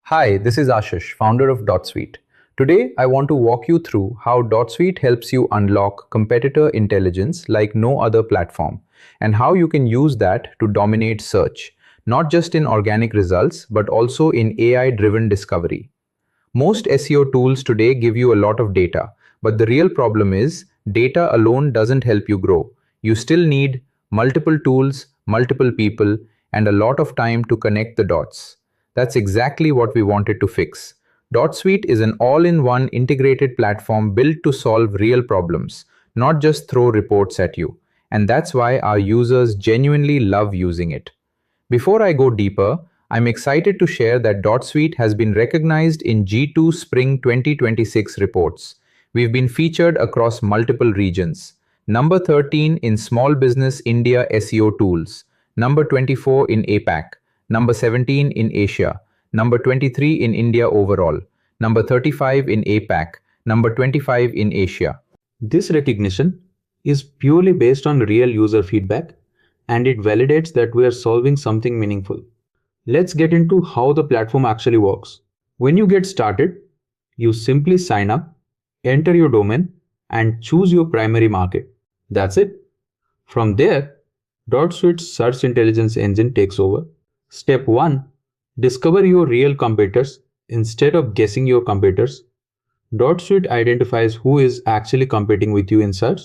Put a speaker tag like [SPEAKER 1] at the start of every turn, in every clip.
[SPEAKER 1] Hi, this is Ashish, founder of DotSuite. Today, I want to walk you through how DotSuite helps you unlock competitor intelligence like no other platform, and how you can use that to dominate search, not just in organic results, but also in AI-driven discovery. Most SEO tools today give you a lot of data, but the real problem is data alone doesn't help you grow. You still need multiple tools, multiple people, and a lot of time to connect the dots. That's exactly what we wanted to fix. DotSuite is an all-in-one integrated platform built to solve real problems, not just throw reports at you. And that's why our users genuinely love using it. Before I go deeper, I'm excited to share that DotSuite has been recognized in G2 Spring 2026 reports. We've been featured across multiple regions. Number 13 in Small Business India SEO Tools, number 24 in APAC, number 17 in Asia, number 23 in India overall, number 35 in APAC, number 25 in Asia.
[SPEAKER 2] This recognition is purely based on real user feedback and it validates that we are solving something meaningful. Let's get into how the platform actually works. When you get started, you simply sign up, enter your domain, and choose your primary market. That's it. From there, DotSuite's search intelligence engine takes over. Step 1. Discover your real competitors instead of guessing your competitors. DotSuite identifies who is actually competing with you in search,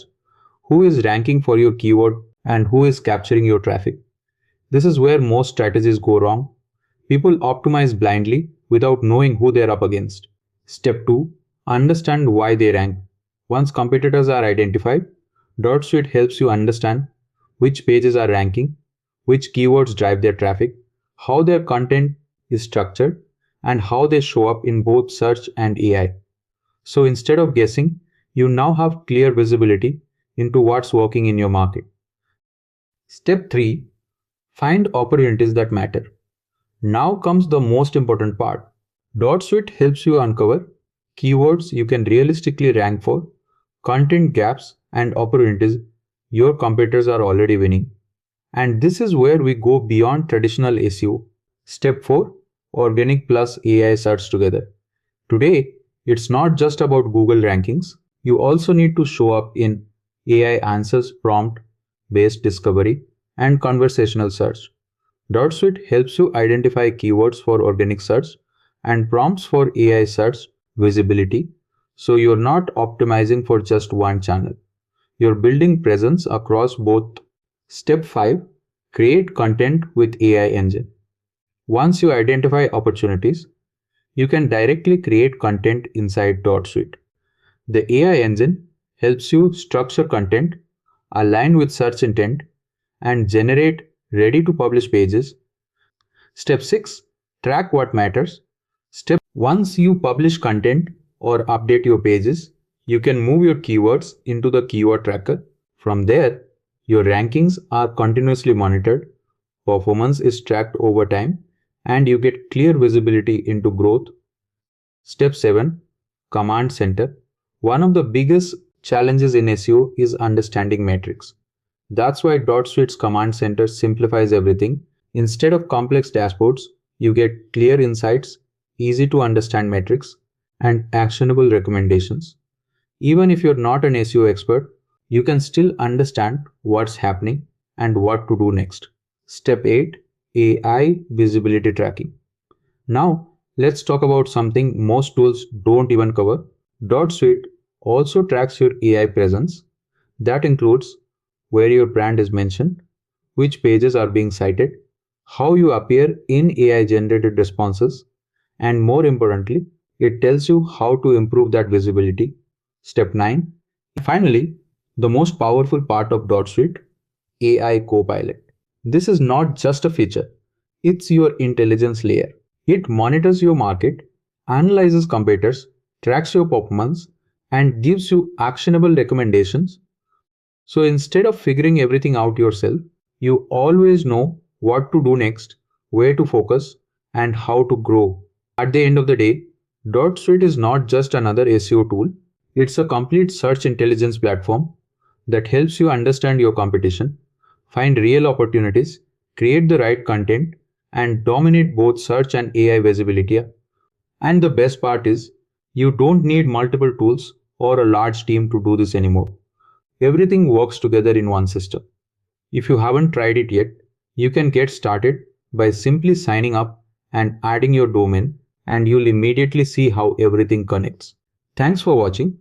[SPEAKER 2] who is ranking for your keyword, and who is capturing your traffic. This is where most strategies go wrong. People optimize blindly without knowing who they're up against. Step 2. Understand why they rank. Once competitors are identified, DotSuite helps you understand which pages are ranking, which keywords drive their traffic, how their content is structured, and how they show up in both search and AI. So instead of guessing, you now have clear visibility into what's working in your market. Step 3. Find opportunities that matter. Now comes the most important part. DotSuite helps you uncover keywords you can realistically rank for, content gaps, and opportunities your competitors are already winning. And this is where we go beyond traditional SEO. Step 4. Organic plus AI search together. Today, it's not just about Google rankings. You also need to show up in AI answers, prompt-based discovery, and conversational search. DotSuite helps you identify keywords for organic search and prompts for AI search visibility, so you're not optimizing for just one channel. You're building presence across both. Step 5. Create content with AI engine. Once you identify opportunities, you can directly create content inside DotSuite. The AI engine helps you structure content, align with search intent, and generate ready-to-publish pages. Step 6. Track what matters. Once you publish content or update your pages, you can move your keywords into the keyword tracker. From there, your rankings are continuously monitored, performance is tracked over time, and you get clear visibility into growth. Step 7. Command Center. One of the biggest challenges in SEO is understanding metrics. That's why DotSuite's Command Center simplifies everything. Instead of complex dashboards, you get clear insights, easy to understand metrics, and actionable recommendations. Even if you're not an SEO expert, you can still understand what's happening and what to do next. Step 8. AI visibility tracking. Now, let's talk about something most tools don't even cover. DotSuite also tracks your AI presence. That includes where your brand is mentioned, which pages are being cited, how you appear in AI generated responses, and more importantly, it tells you how to improve that visibility. Step 9. Finally, the most powerful part of DotSuite, AI Copilot. This is not just a feature, it's your intelligence layer. It monitors your market, analyzes competitors, tracks your performance, and gives you actionable recommendations. So instead of figuring everything out yourself, you always know what to do next, where to focus, and how to grow. At the end of the day, DotSuite is not just another SEO tool, it's a complete search intelligence platform that helps you understand your competition, find real opportunities, create the right content, and dominate both search and AI visibility. And the best part is, you don't need multiple tools or a large team to do this anymore. Everything works together in one system. If you haven't tried it yet, you can get started by simply signing up and adding your domain, and you'll immediately see how everything connects. Thanks for watching.